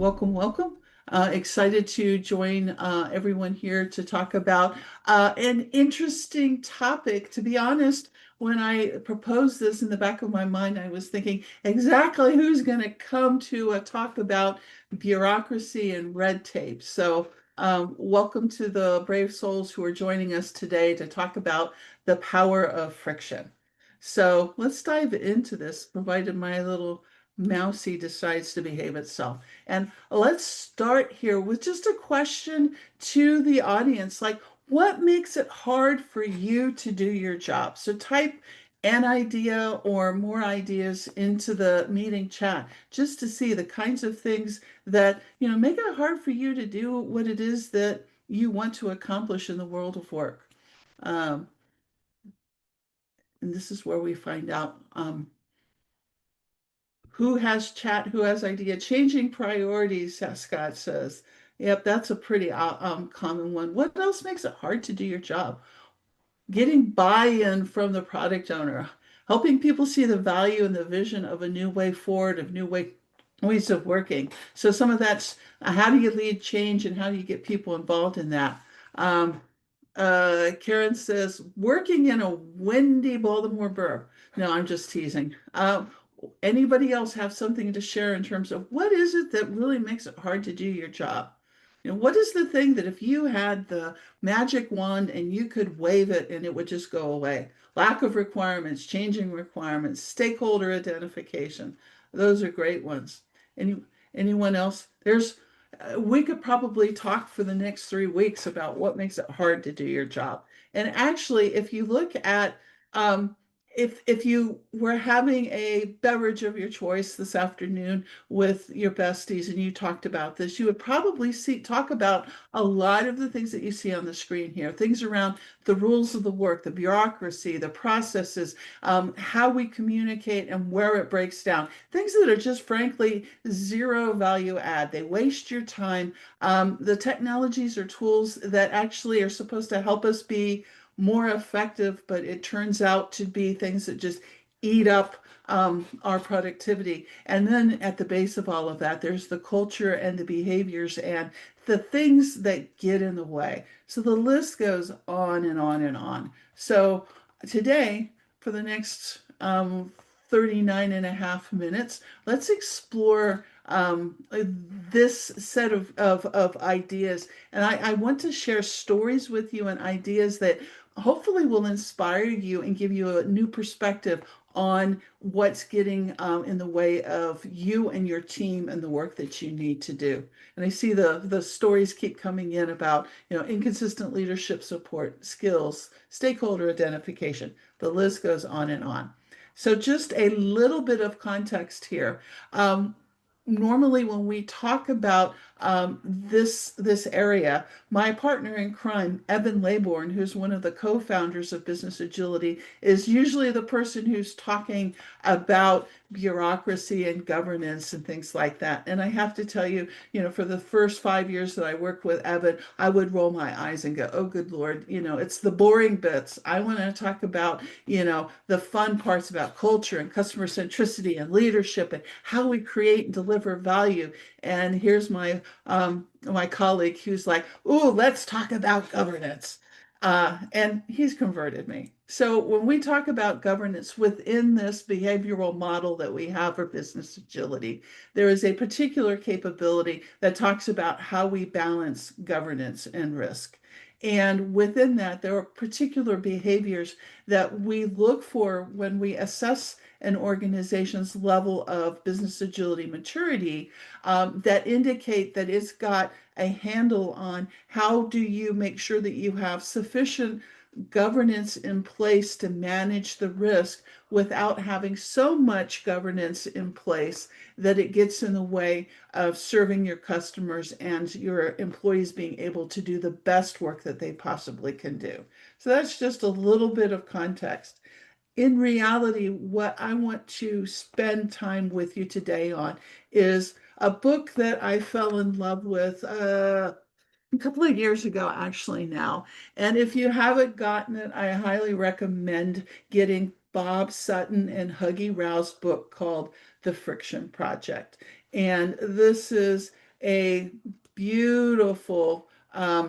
Welcome, welcome. Excited to join everyone here to talk about an interesting topic. To be honest, when I proposed this in the back of my mind, I was thinking exactly who's going to come to talk about bureaucracy and red tape. So, welcome to the brave souls who are joining us today to talk about the power of friction. So, let's dive into this, provided my little mousey decides to behave itself. And let's start here with just a question to the audience, like, what makes it hard for you to do your job? So type an idea or more ideas into the meeting chat just to see the kinds of things that, make it hard for you to do what it is that you want to accomplish in the world of work. Um, and this is where we find out who has chat, who has idea. Changing priorities, Scott says. Yep, that's a pretty common one. What else makes it hard to do your job? Getting buy-in from the product owner, helping people see the value and the vision of a new way forward, of ways of working. So some of that's how do you lead change and how do you get people involved in that? Um, Karen says, working in a windy Baltimore borough. No, I'm just teasing. Anybody else have something to share in terms of what is it that really makes it hard to do your job? What is the thing that if you had the magic wand and you could wave it and it would just go away? Lack of requirements, changing requirements, stakeholder identification. Those are great ones. Any, anyone else? We could probably talk for the next 3 weeks about what makes it hard to do your job. And actually, if you look at um, if you were having a beverage of your choice this afternoon with your besties and you talked about this, you would probably talk about a lot of the things that you see on the screen here, things around the rules of the work, the bureaucracy, the processes, how we communicate and where it breaks down, things that are just frankly zero value add. They waste your time. The technologies or tools that actually are supposed to help us be more effective, but it turns out to be things that just eat up our productivity. And then at the base of all of that, there's the culture and the behaviors and the things that get in the way. So the list goes on and on and on. So today, for the next 39 and a half minutes, let's explore this set of ideas. And I want to share stories with you and ideas that hopefully will inspire you and give you a new perspective on what's getting in the way of you and your team and the work that you need to do. And I see the stories keep coming in about, inconsistent leadership support, skills, stakeholder identification. The list goes on and on. So just a little bit of context here. Normally when we talk about this area, my partner in crime, Evan Laybourne, who's one of the co-founders of Business Agility, is usually the person who's talking about bureaucracy and governance and things like that. And I have to tell you, for the first 5 years that I worked with Evan, I would roll my eyes and go, oh, good Lord, it's the boring bits. I want to talk about, the fun parts about culture and customer centricity and leadership and how we create and deliver value. And here's my colleague who's like, "Ooh, let's talk about governance," and he's converted me. So when we talk about governance within this behavioral model that we have for business agility, there is a particular capability that talks about how we balance governance and risk. And within that, there are particular behaviors that we look for when we assess an organization's level of business agility maturity that indicate that it's got a handle on how do you make sure that you have sufficient governance in place to manage the risk without having so much governance in place that it gets in the way of serving your customers and your employees being able to do the best work that they possibly can do. So that's just a little bit of context. In reality, what I want to spend time with you today on is a book that I fell in love with a couple of years ago, actually, now. And if you haven't gotten it, I highly recommend getting Bob Sutton and Huggy Rau's book called The Friction Project. And this is a beautiful uh,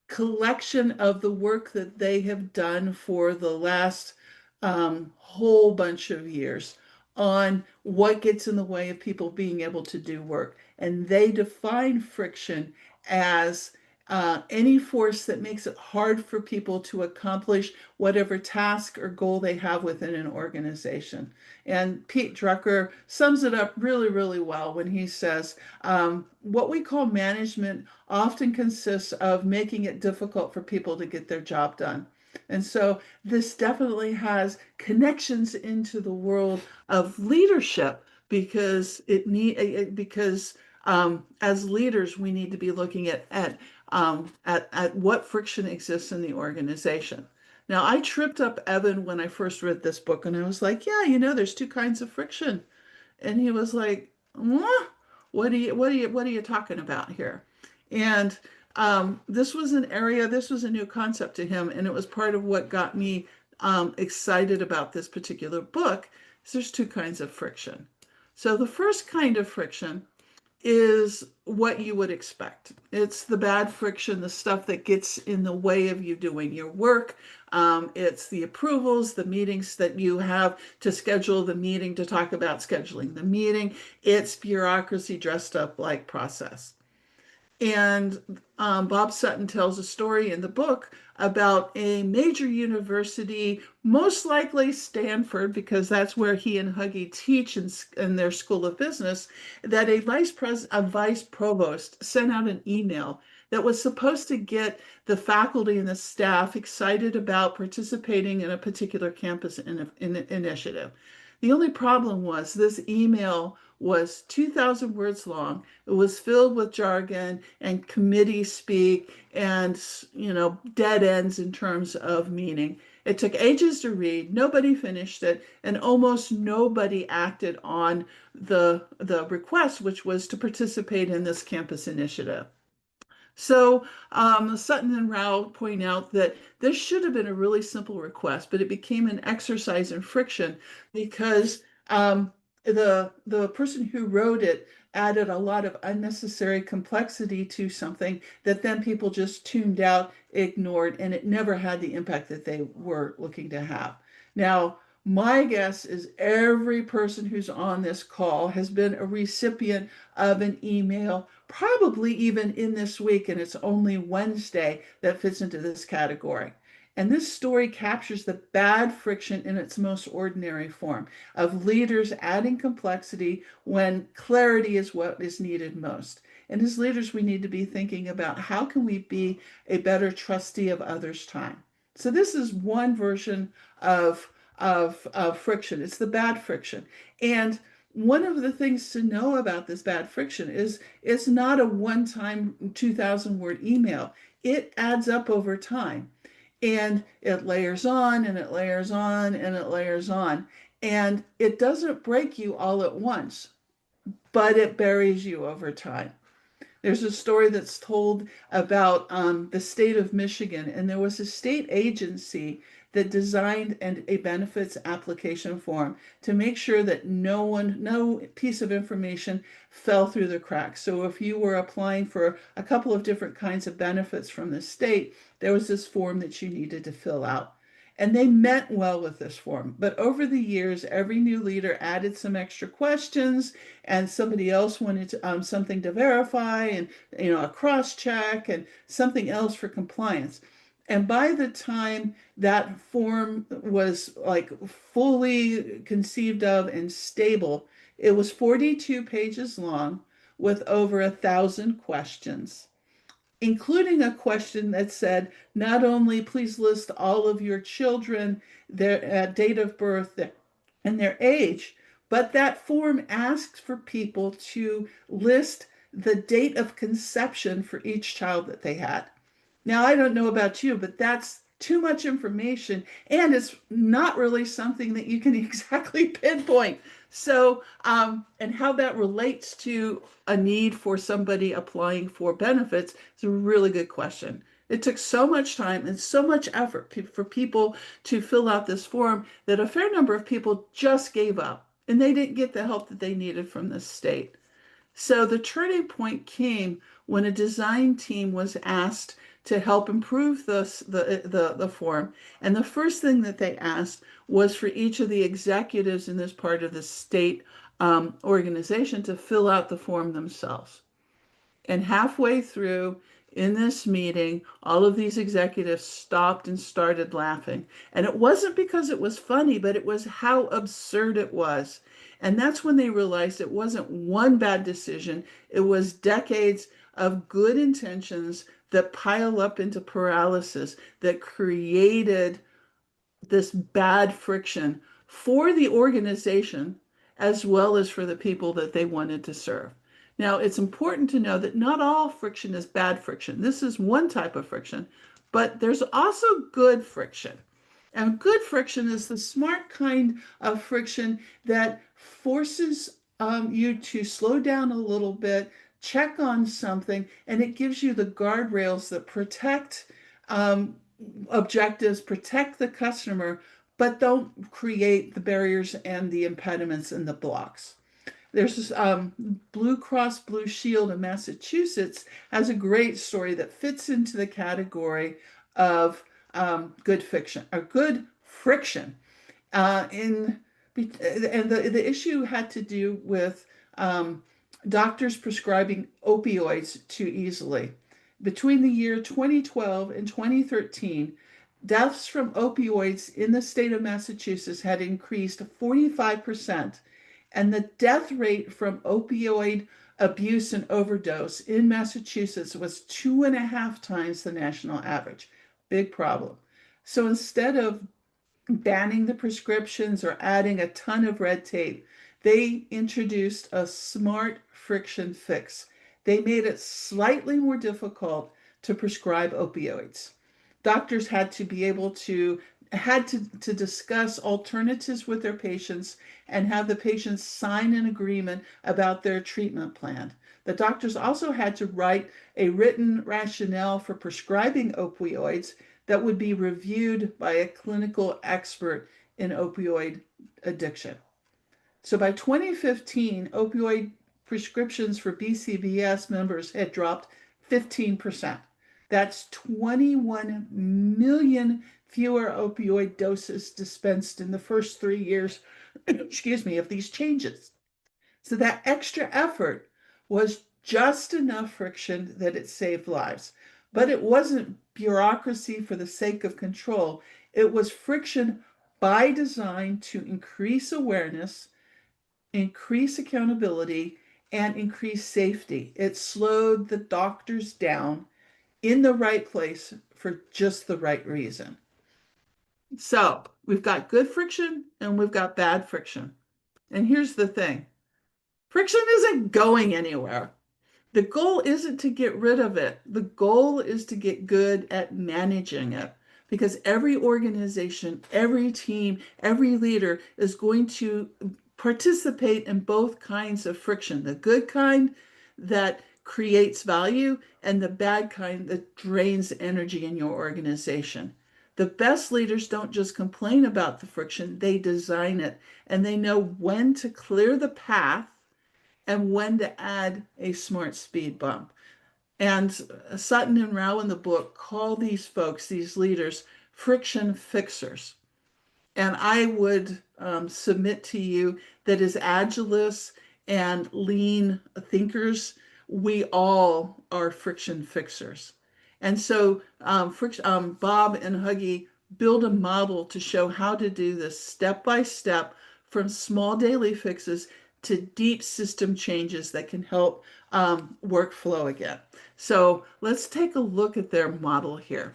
collection of the work that they have done for the last whole bunch of years on what gets in the way of people being able to do work. And they define friction as any force that makes it hard for people to accomplish whatever task or goal they have within an organization. And Pete Drucker sums it up really, really well when he says, what we call management often consists of making it difficult for people to get their job done. And so this definitely has connections into the world of leadership because as leaders we need to be looking at what friction exists in the organization. Now I tripped up Evan when I first read this book and I was like, yeah, there's two kinds of friction. And he was like, "What? What are you talking about here?" And this was a new concept to him, and it was part of what got me excited about this particular book. Is there's two kinds of friction. So the first kind of friction is what you would expect. It's the bad friction, the stuff that gets in the way of you doing your work. It's the approvals, the meetings that you have to schedule the meeting, to talk about scheduling the meeting. It's bureaucracy dressed up like process. And Bob Sutton tells a story in the book about a major university, most likely Stanford, because that's where he and Huggy teach in their school of business, that a vice provost sent out an email that was supposed to get the faculty and the staff excited about participating in a particular campus initiative. The only problem was this email was 2,000 words long. It was filled with jargon and committee speak and, dead ends in terms of meaning. It took ages to read. Nobody finished it, and almost nobody acted on the request, which was to participate in this campus initiative. So Sutton and Rao point out that this should have been a really simple request, but it became an exercise in friction because the person who wrote it added a lot of unnecessary complexity to something that then people just tuned out, ignored, and it never had the impact that they were looking to have. Now, my guess is every person who's on this call has been a recipient of an email, probably even in this week, and it's only Wednesday that fits into this category. And this story captures the bad friction in its most ordinary form of leaders adding complexity when clarity is what is needed most. And as leaders, we need to be thinking about how can we be a better trustee of others' time. So this is one version of friction. It's the bad friction. And one of the things to know about this bad friction is it's not a one-time 2,000 word email. It adds up over time. And it layers on and it layers on and it layers on. And it doesn't break you all at once, but it buries you over time. There's a story that's told about the state of Michigan, and there was a state agency that designed a benefits application form to make sure that no piece of information fell through the cracks. So if you were applying for a couple of different kinds of benefits from the state, there was this form that you needed to fill out. And they meant well with this form. But over the years, every new leader added some extra questions, and somebody else wanted something to verify, and a cross check, and something else for compliance. And by the time that form was like fully conceived of and stable, it was 42 pages long with over 1,000 questions, including a question that said, not only please list all of your children, their date of birth, and their age, but that form asks for people to list the date of conception for each child that they had. Now, I don't know about you, but that's too much information, and it's not really something that you can exactly pinpoint. So, and how that relates to a need for somebody applying for benefits is a really good question. It took so much time and so much effort for people to fill out this form that a fair number of people just gave up. and they didn't get the help that they needed from the state. So the turning point came when a design team was asked to help improve the form. And the first thing that they asked was for each of the executives in this part of the state organization to fill out the form themselves. And halfway through in this meeting, all of these executives stopped and started laughing. And it wasn't because it was funny, but it was how absurd it was. And that's when they realized it wasn't one bad decision, it was decades of good intentions that pile up into paralysis that created this bad friction for the organization as well as for the people that they wanted to serve. Now, it's important to know that not all friction is bad friction. This is one type of friction, but there's also good friction. And good friction is the smart kind of friction that forces you to slow down a little bit, check on something, and it gives you the guardrails that protect um, objectives, protect the customer, but don't create the barriers and the impediments and the blocks. There's this Blue Cross Blue Shield in Massachusetts has a great story that fits into the category of good fiction or good friction. In and the issue had to do with doctors prescribing opioids too easily. Between the year 2012 and 2013, deaths from opioids in the state of Massachusetts had increased 45%, and the death rate from opioid abuse and overdose in Massachusetts was 2.5 times the national average. Big problem. So instead of banning the prescriptions or adding a ton of red tape, they introduced a smart friction fix. They made it slightly more difficult to prescribe opioids. Doctors had to be able to to discuss alternatives with their patients and have the patients sign an agreement about their treatment plan. The doctors also had to write a written rationale for prescribing opioids that would be reviewed by a clinical expert in opioid addiction. So by 2015, opioid prescriptions for BCBS members had dropped 15%. That's 21 million fewer opioid doses dispensed in the first 3 years, excuse me, of these changes. So that extra effort was just enough friction that it saved lives. But it wasn't bureaucracy for the sake of control. It was friction by design to increase awareness, increase accountability, and increase safety. It slowed the doctors down in the right place for just the right reason. So we've got good friction and we've got bad friction. And here's the thing. Friction isn't going anywhere. The goal isn't to get rid of it. The goal is to get good at managing it because every organization, every team, every leader is going to participate in both kinds of friction, the good kind that creates value and the bad kind that drains energy in your organization. The best leaders don't just complain about the friction, they design it and they know when to clear the path and when to add a smart speed bump. And Sutton and Rao in the book call these folks, these leaders, friction fixers. And I would submit to you that as agilists and lean thinkers, we all are friction fixers. And so Bob and Huggy build a model to show how to do this step by step from small daily fixes to deep system changes that can help workflow again. So let's take a look at their model here.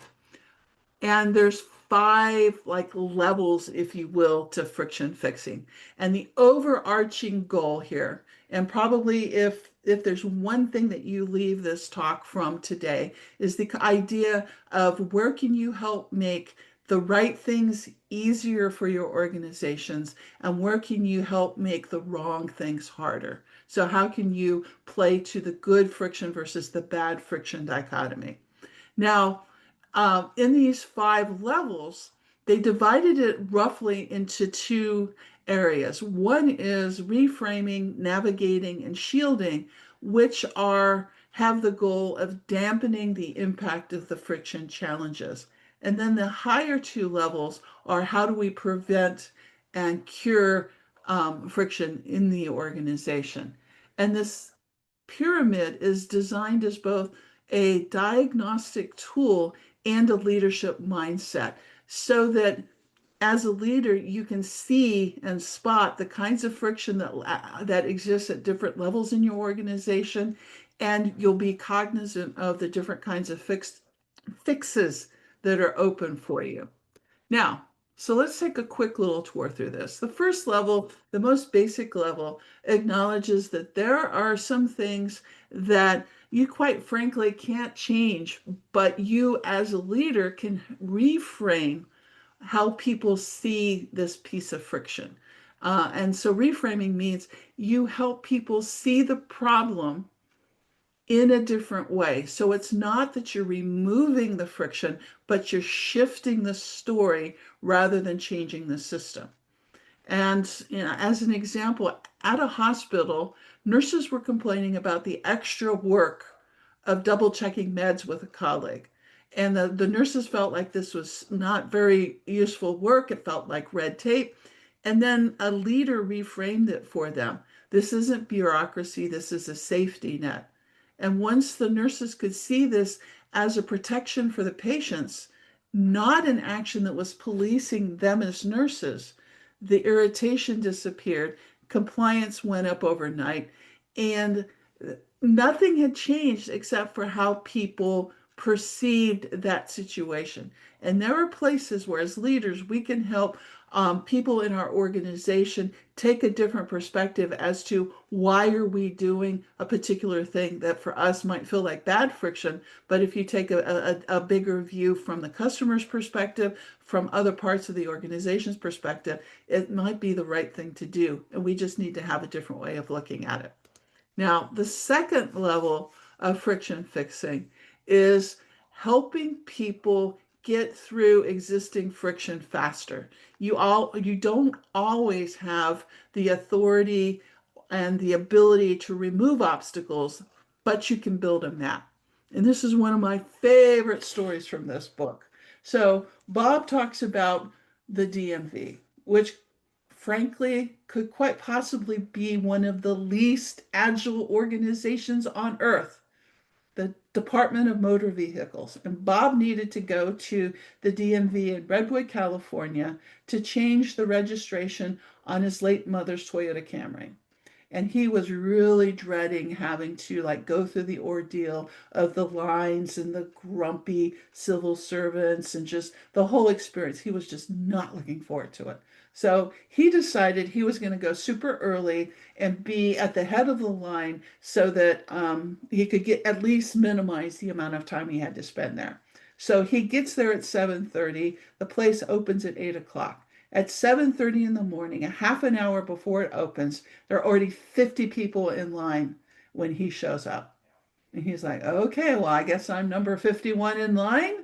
And there's five like levels, if you will, to friction fixing. And the overarching goal here, and probably if there's one thing that you leave this talk from today, is the idea of where can you help make the right things easier for your organizations and where can you help make the wrong things harder? So how can you play to the good friction versus the bad friction dichotomy? Now, in these five levels, they divided it roughly into two areas. One is reframing, navigating, and shielding, which are have the goal of dampening the impact of the friction challenges. And then the higher two levels are how do we prevent and cure friction in the organization. And this pyramid is designed as both a diagnostic tool and a leadership mindset so that as a leader, you can see and spot the kinds of friction that exists at different levels in your organization, and you'll be cognizant of the different kinds of fixes that are open for you. Now, so let's take a quick little tour through this. The first level, the most basic level, acknowledges that there are some things that you quite frankly can't change, but you as a leader can reframe how people see this piece of friction. And so reframing means you help people see the problem in a different way. So it's not that you're removing the friction, but you're shifting the story rather than changing the system. And as an example, at a hospital, nurses were complaining about the extra work of double checking meds with a colleague. And the nurses felt like this was not very useful work. It felt like red tape. And then a leader reframed it for them. This isn't bureaucracy, this is a safety net. And once the nurses could see this as a protection for the patients, not an action that was policing them as nurses, the irritation disappeared, compliance went up overnight, and nothing had changed except for how people perceived that situation. And there are places where, as leaders, we can help people in our organization take a different perspective as to why are we doing a particular thing that for us might feel like bad friction, but if you take a bigger view from the customer's perspective, from other parts of the organization's perspective, it might be the right thing to do, and we just need to have a different way of looking at it. Now, the second level of friction fixing is helping people get through existing friction faster. You don't always have the authority and the ability to remove obstacles, but you can build a map. And this is one of my favorite stories from this book. So Bob talks about the DMV, which frankly could quite possibly be one of the least agile organizations on earth, the Department of Motor Vehicles. And Bob needed to go to the DMV in Redwood, California to change the registration on his late mother's Toyota Camry. And he was really dreading having to like go through the ordeal of the lines and the grumpy civil servants and just the whole experience. He was just not looking forward to it. So he decided he was going to go super early and be at the head of the line so that he could get at least minimize the amount of time he had to spend there. So he gets there at 7:30. The place opens at 8 o'clock. At 7:30 in the morning, a half an hour before it opens, there are already 50 people in line when he shows up. And he's like, okay, well, I guess I'm number 51 in line.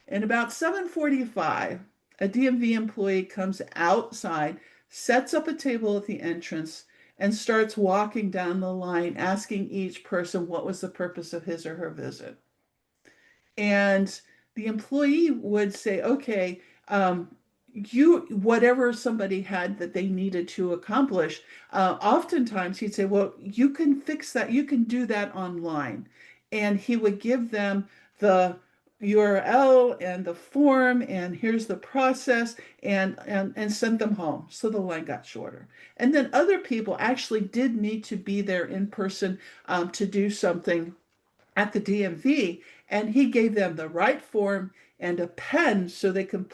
And about 7:45, a DMV employee comes outside, sets up a table at the entrance, and starts walking down the line, asking each person what was the purpose of his or her visit. And the employee would say, okay, you whatever somebody had that they needed to accomplish, oftentimes he'd say, well, you can fix that, you can do that online. And he would give them the URL and the form and here's the process and send them home. So the line got shorter. And then other people actually did need to be there in person to do something at the DMV, and he gave them the right form and a pen so they could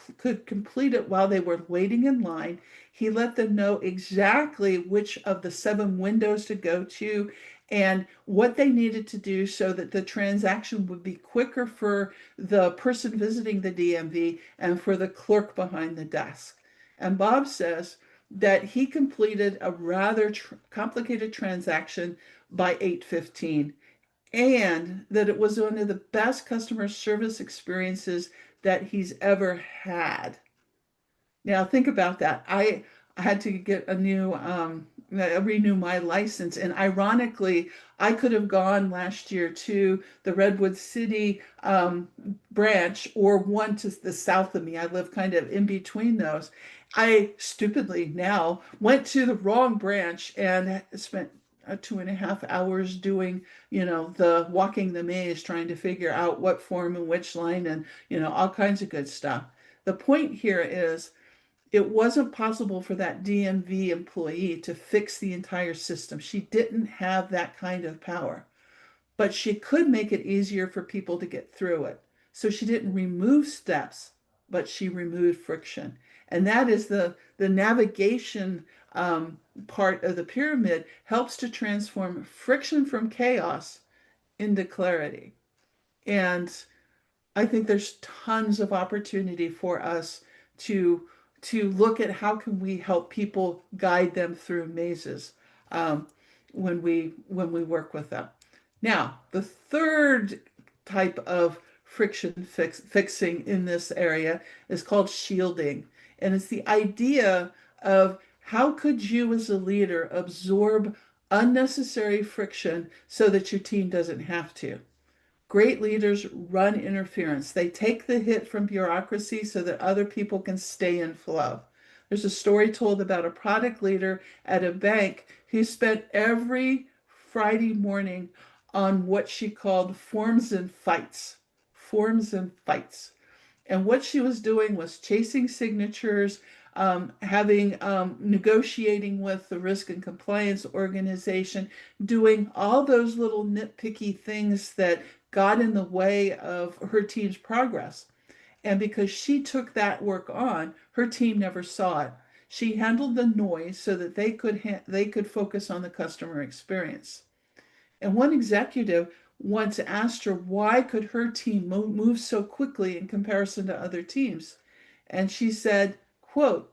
complete it while they were waiting in line. He let them know exactly which of the 7 windows to go to and what they needed to do so that the transaction would be quicker for the person visiting the DMV and for the clerk behind the desk. And Bob says that he completed a rather complicated transaction by 8:15 and that it was one of the best customer service experiences that he's ever had. Now think about that. I had to get a new renew my license. And ironically, I could have gone last year to the Redwood City branch or one to the south of me. I live kind of in between those. I stupidly now went to the wrong branch and spent 2.5 hours doing, the walking the maze, trying to figure out what form and which line and, all kinds of good stuff. The point here is it wasn't possible for that DMV employee to fix the entire system. She didn't have that kind of power, but she could make it easier for people to get through it. So she didn't remove steps, but she removed friction. And that is the navigation part of the pyramid helps to transform friction from chaos into clarity. And I think there's tons of opportunity for us to look at how can we help people guide them through mazes when we work with them. Now, the third type of fixing in this area is called shielding, and it's the idea of how could you as a leader absorb unnecessary friction so that your team doesn't have to. Great leaders run interference. They take the hit from bureaucracy so that other people can stay in flow. There's a story told about a product leader at a bank who spent every Friday morning on what she called forms and fights. Forms and fights. And what she was doing was chasing signatures, having negotiating with the risk and compliance organization, doing all those little nitpicky things that got in the way of her team's progress. And because she took that work on, her team never saw it. She handled the noise so that they could focus on the customer experience. And one executive once asked her why could her team move so quickly in comparison to other teams. And she said, quote,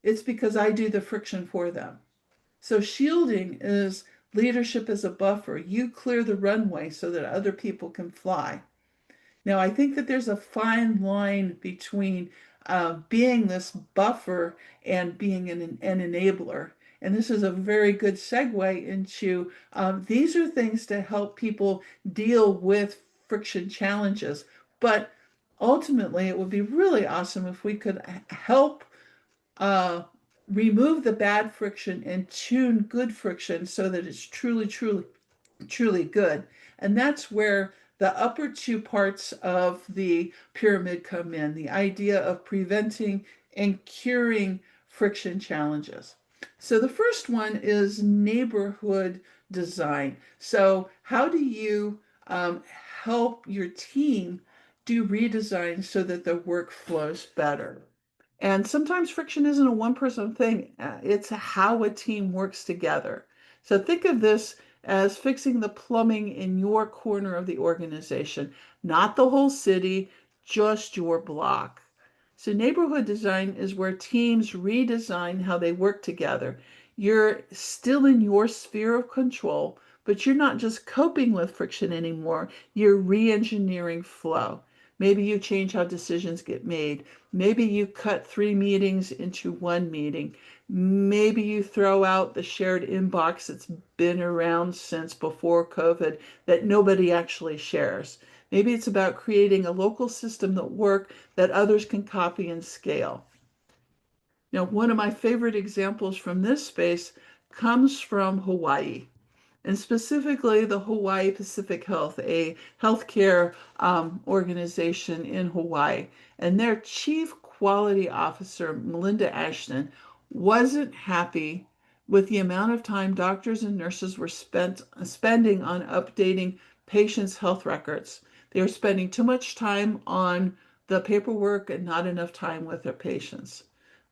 "It's because I do the friction for them." So shielding is leadership as a buffer. You clear the runway so that other people can fly. Now, I think that there's a fine line between being this buffer and being an enabler. And this is a very good segue into these are things to help people deal with friction challenges. But ultimately, it would be really awesome if we could help uh, remove the bad friction and tune good friction so that it's truly, truly, truly good. And that's where the upper two parts of the pyramid come in, the idea of preventing and curing friction challenges. So the first one is neighborhood design. So how do you help your team do redesign so that the work flows better? And sometimes friction isn't a one person thing, it's how a team works together. So think of this as fixing the plumbing in your corner of the organization, not the whole city, just your block. So neighborhood design is where teams redesign how they work together. You're still in your sphere of control, but you're not just coping with friction anymore, you're re-engineering flow. Maybe you change how decisions get made. Maybe you cut 3 meetings into 1 meeting. Maybe you throw out the shared inbox that's been around since before COVID that nobody actually shares. Maybe it's about creating a local system that others can copy and scale. Now, one of my favorite examples from this space comes from Hawaii, and specifically the Hawaii Pacific Health, a healthcare organization in Hawaii. And their chief quality officer, Melinda Ashton, wasn't happy with the amount of time doctors and nurses were spending on updating patients' health records. They were spending too much time on the paperwork and not enough time with their patients.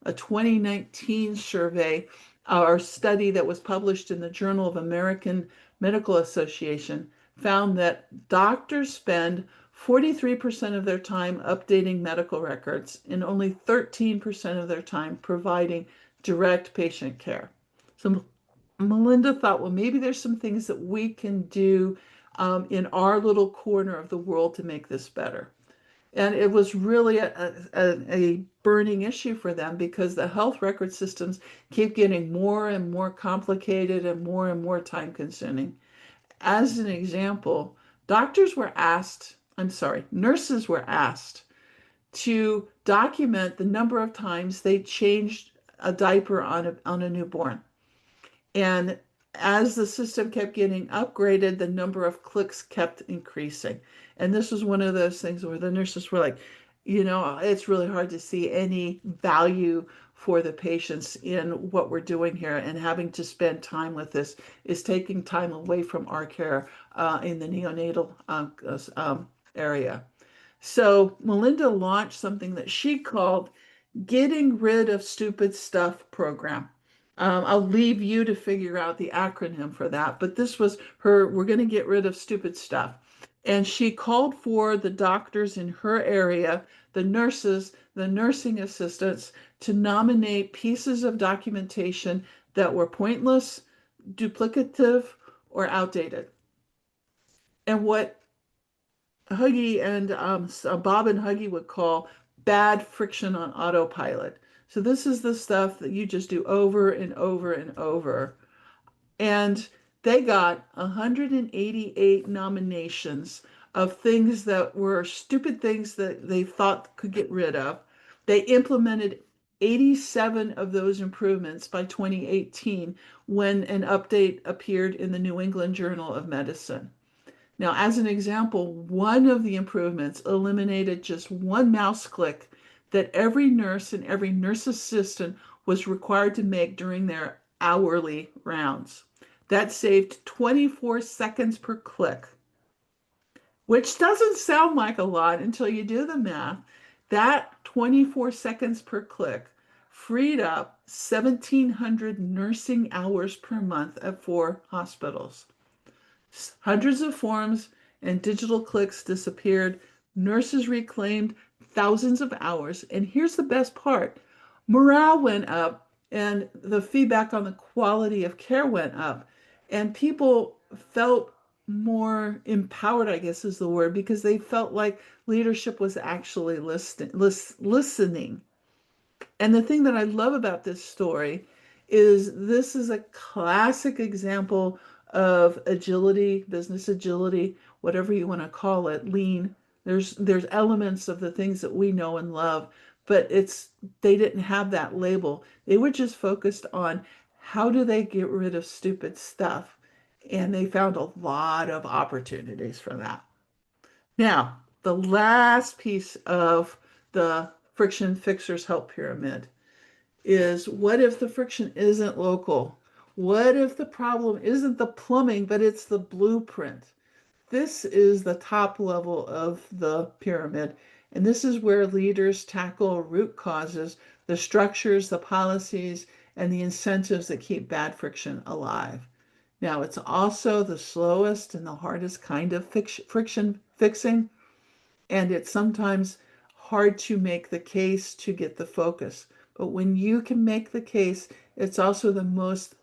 A 2019 survey or study that was published in the Journal of American Medical Association found that doctors spend 43% of their time updating medical records and only 13% of their time providing direct patient care. So Melinda thought, well, maybe there's some things that we can do in our little corner of the world to make this better. And it was really a burning issue for them because the health record systems keep getting more and more complicated and more time consuming. As an example, nurses were asked to document the number of times they changed a diaper on a newborn. And as the system kept getting upgraded, the number of clicks kept increasing. And this was one of those things where the nurses were like, it's really hard to see any value for the patients in what we're doing here, and having to spend time with this is taking time away from our care in the neonatal area. So Melinda launched something that she called Getting Rid of Stupid Stuff program. I'll leave you to figure out the acronym for that, but this was her, we're going to get rid of stupid stuff. And she called for the doctors in her area, the nurses, the nursing assistants, to nominate pieces of documentation that were pointless, duplicative, or outdated. And what Huggy and Bob and Huggy would call bad friction on autopilot. So this is the stuff that you just do over and over and over. And they got 188 nominations of things that were stupid things that they thought could get rid of. They implemented 87 of those improvements by 2018 when an update appeared in the New England Journal of Medicine. Now, as an example, one of the improvements eliminated just one mouse click that every nurse and every nurse assistant was required to make during their hourly rounds. That saved 24 seconds per click, which doesn't sound like a lot until you do the math. That 24 seconds per click freed up 1,700 nursing hours per month at 4 hospitals. Hundreds of forms and digital clicks disappeared. Nurses reclaimed thousands of hours. And here's the best part: morale went up, and the feedback on the quality of care went up. And people felt more empowered, I guess is the word, because they felt like leadership was actually listening. And the thing that I love about this story is this is a classic example of agility, business agility, whatever you want to call it, lean. There's elements of the things that we know and love, but they didn't have that label. They were just focused on how do they get rid of stupid stuff. And they found a lot of opportunities for that. Now, the last piece of the friction fixers help pyramid is, what if the friction isn't local? What if the problem isn't the plumbing, but it's the blueprint? This is the top level of the pyramid. And this is where leaders tackle root causes, the structures, the policies, and the incentives that keep bad friction alive. Now, it's also the slowest and the hardest kind of friction fixing, and it's sometimes hard to make the case to get the focus. But when you can make the case, it's also the most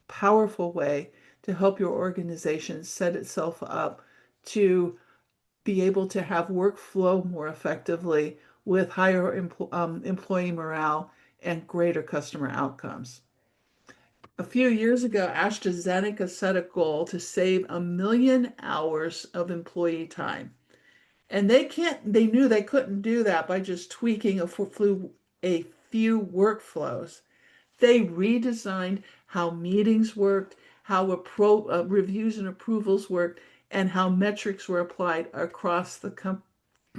powerful way to help your organization set itself up to be able to have workflow more effectively with higher employee morale and greater customer outcomes. A few years ago, AstraZeneca set a goal to save 1 million hours of employee time. And they knew they couldn't do that by just tweaking a few workflows. They redesigned how meetings worked, how reviews and approvals worked, and how metrics were applied across the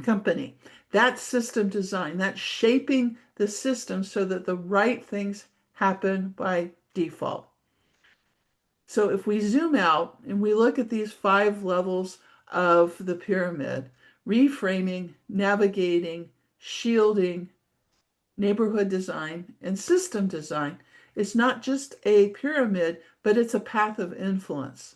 company. That system design, that shaping the system so that the right things happen by default. So if we zoom out and we look at these 5 levels of the pyramid: reframing, navigating, shielding, neighborhood design, and system design, it's not just a pyramid, but it's a path of influence.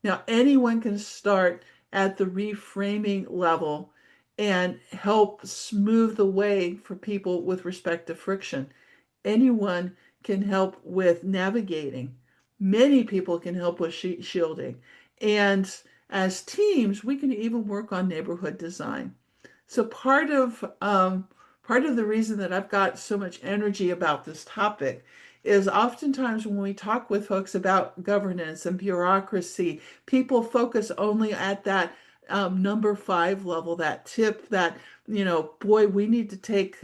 Now, anyone can start at the reframing level and help smooth the way for people with respect to friction. Anyone can help with navigating. Many people can help with shielding. And as teams, we can even work on neighborhood design. So part of the reason that I've got so much energy about this topic is oftentimes when we talk with folks about governance and bureaucracy, people focus only at that number five level, that tip that, boy, we need to take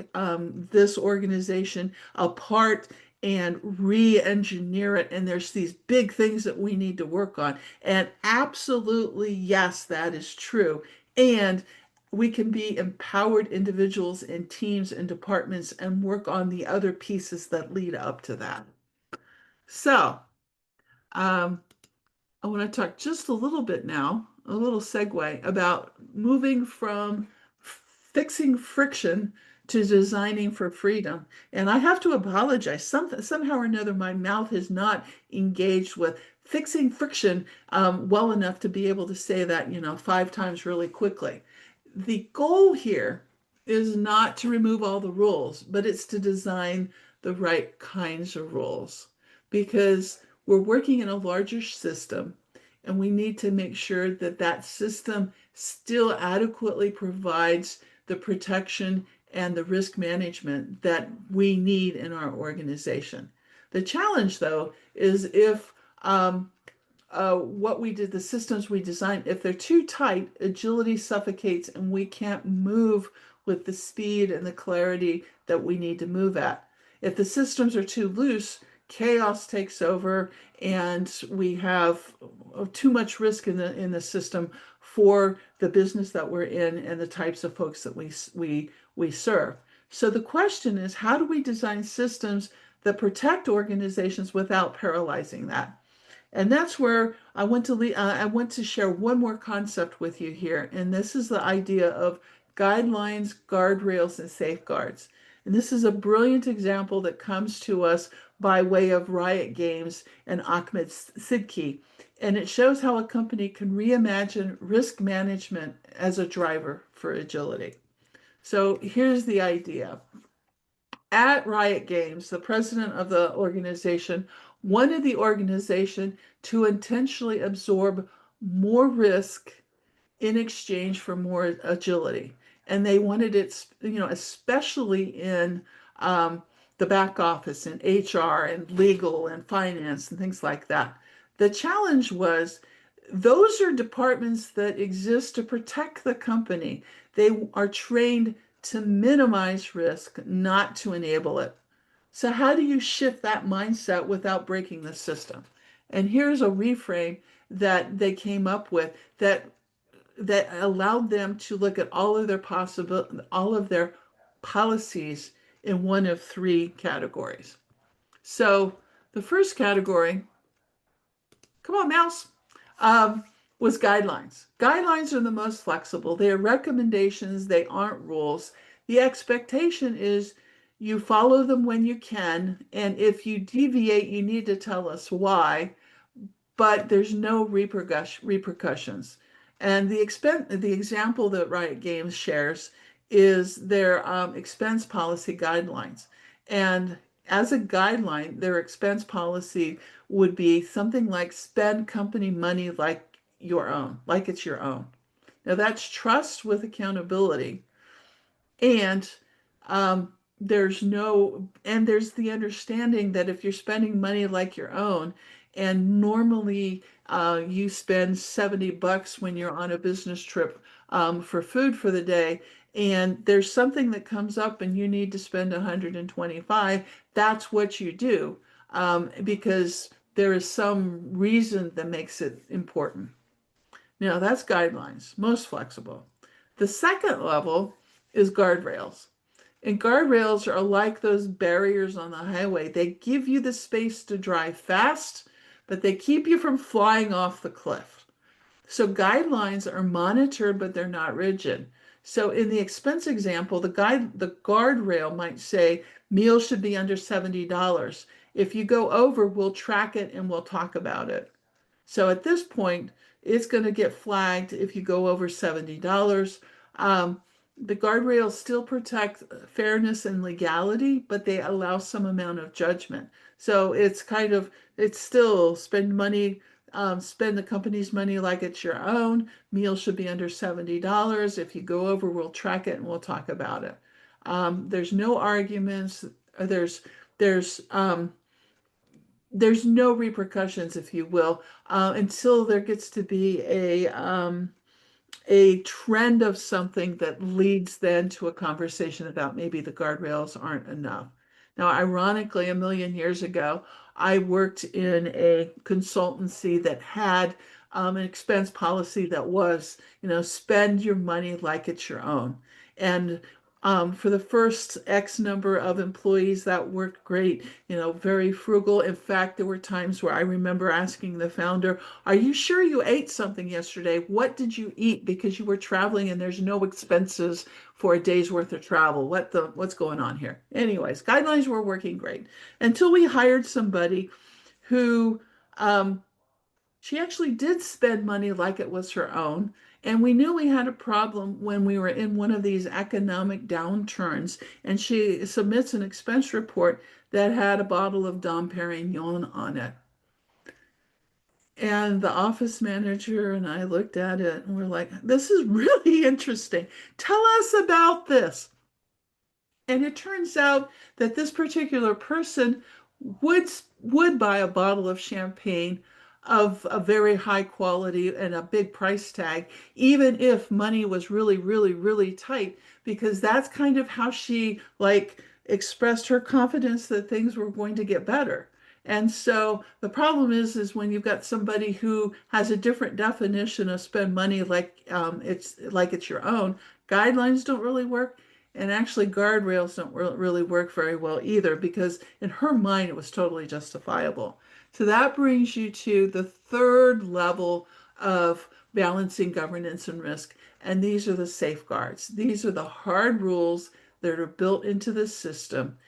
this organization apart and re-engineer it. And there's these big things that we need to work on. And absolutely, yes, that is true. And we can be empowered individuals and teams and departments and work on the other pieces that lead up to that. So, um, I want to talk just a little bit now, a little segue about moving from fixing friction to designing for freedom. And I have to apologize. Somehow or another, my mouth has not engaged with fixing friction well enough to be able to say that, five times really quickly. The goal here is not to remove all the rules, but it's to design the right kinds of rules because we're working in a larger system and we need to make sure that that system still adequately provides the protection and the risk management that we need in our organization. The challenge, though, is if what we did, the systems we designed, if they're too tight, agility suffocates and we can't move with the speed and the clarity that we need to move at. If the systems are too loose, chaos takes over and we have too much risk in the system for the business that we're in and the types of folks that we serve. So the question is, how do we design systems that protect organizations without paralyzing that? And that's where I want to share one more concept with you here, and this is the idea of guidelines, guardrails, and safeguards. And this is a brilliant example that comes to us by way of Riot Games and Ahmed Sidki. And it shows how a company can reimagine risk management as a driver for agility. So here's the idea. At Riot Games, the president of the organization wanted the organization to intentionally absorb more risk in exchange for more agility. And they wanted it, especially in the back office and HR and legal and finance and things like that. The challenge was those are departments that exist to protect the company. They are trained to minimize risk, not to enable it. So, how do you shift that mindset without breaking the system? And here's a reframe that they came up with that allowed them to look at all of their policies in one of three categories. So, the first category, come on, mouse, um, was guidelines. Guidelines are the most flexible. They are recommendations, they aren't rules. The expectation is you follow them when you can, and if you deviate, you need to tell us why, but there's no repercussions. And the example that Riot Games shares is their expense policy guidelines. And as a guideline, their expense policy would be something like spend company money like your own, like it's your own. Now that's trust with accountability. And um, there's the understanding that if you're spending money like your own, and normally you spend $70 when you're on a business trip for food for the day, and there's something that comes up and you need to spend 125, that's what you do because there is some reason that makes it important. Now, that's guidelines, most flexible. The second level is guardrails. And guardrails are like those barriers on the highway. They give you the space to drive fast, but they keep you from flying off the cliff. So guidelines are monitored, but they're not rigid. So in the expense example, the guardrail might say meals should be under $70. If you go over, we'll track it and we'll talk about it. So at this point, it's going to get flagged if you go over $70. The guardrails still protect fairness and legality, but they allow some amount of judgment. So it's still spend money spend the company's money like it's your own. Meals should be under $70. If you go over, we'll track it and we'll talk about it. There's no arguments. There's there's um, there's no repercussions, if you will, until there gets to be a trend of something that leads then to a conversation about maybe the guardrails aren't enough. Now, ironically, a million years ago, I worked in a consultancy that had an expense policy that was, spend your money like it's your own. And for the first X number of employees, that worked great, very frugal. In fact, there were times where I remember asking the founder, are you sure you ate something yesterday? What did you eat? Because you were traveling and there's no expenses for a day's worth of travel. What's going on here? Anyways, guidelines were working great until we hired somebody who she actually did spend money like it was her own. And we knew we had a problem when we were in one of these economic downturns. And she submits an expense report that had a bottle of Dom Perignon on it. And the office manager and I looked at it and we're like, this is really interesting. Tell us about this. And it turns out that this particular person would would buy a bottle of champagne of a very high quality and a big price tag, even if money was really, really, really tight, because that's kind of how she like expressed her confidence that things were going to get better. And so the problem is when you've got somebody who has a different definition of spend money like it's your own, guidelines don't really work. And actually, guardrails don't really work very well either because in her mind, it was totally justifiable. So that brings you to the third level of balancing governance and risk. And these are the safeguards. These are the hard rules that are built into the system.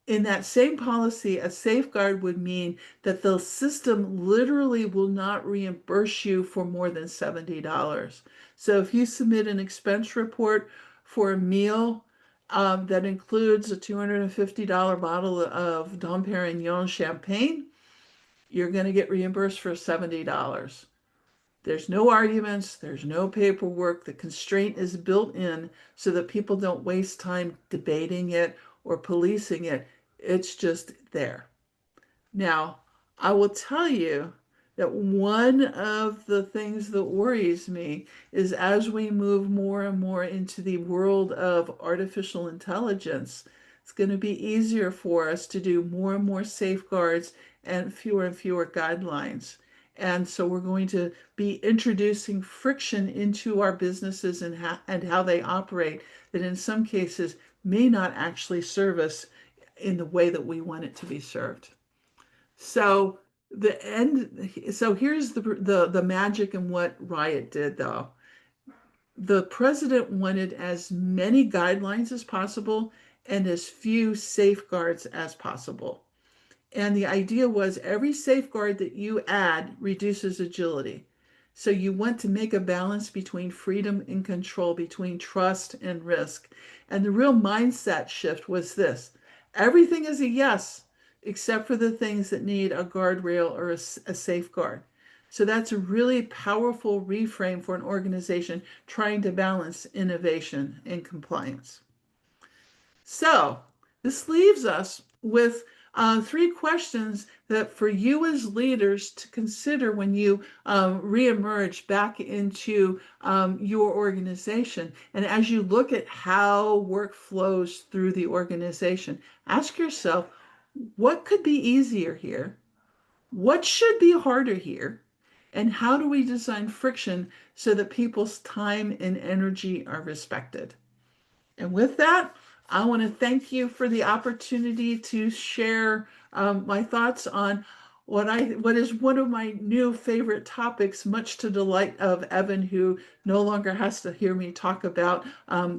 In that same policy, a safeguard would mean that the system literally will not reimburse you for more than $70. So if you submit an expense report for a meal that includes a $250 bottle of Dom Perignon champagne, you're going to get reimbursed for $70. There's no arguments, there's no paperwork. The constraint is built in so that people don't waste time debating it or policing it. It's just there. Now, I will tell you that one of the things that worries me is as we move more and more into the world of artificial intelligence, it's going to be easier for us to do more and more safeguards and fewer guidelines. And so we're going to be introducing friction into our businesses and how they operate that in some cases may not actually serve us in the way that we want it to be served. So here's the magic in what Riot did though. The president wanted as many guidelines as possible and as few safeguards as possible. And the idea was every safeguard that you add reduces agility. So you want to make a balance between freedom and control, between trust and risk. And the real mindset shift was this: everything is a yes, except for the things that need a guardrail or a safeguard. So that's a really powerful reframe for an organization trying to balance innovation and compliance. So this leaves us with three questions that for you as leaders to consider when you reemerge back into your organization. And as you look at how work flows through the organization, ask yourself, what could be easier here? What should be harder here? And how do we design friction so that people's time and energy are respected? And with that, I want to thank you for the opportunity to share my thoughts on what is one of my new favorite topics, much to delight of Evan, who no longer has to hear me talk about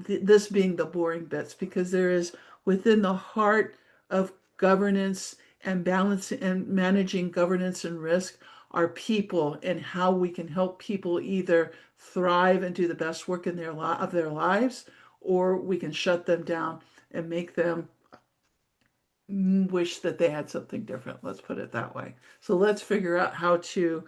this being the boring bits, because there is within the heart of governance and balance and managing governance and risk are people and how we can help people either thrive and do the best work in of their lives, or we can shut them down and make them wish that they had something different. Let's put it that way. So let's figure out how to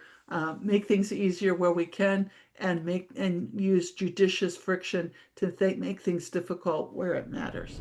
make things easier where we can, and use judicious friction to make things difficult where it matters.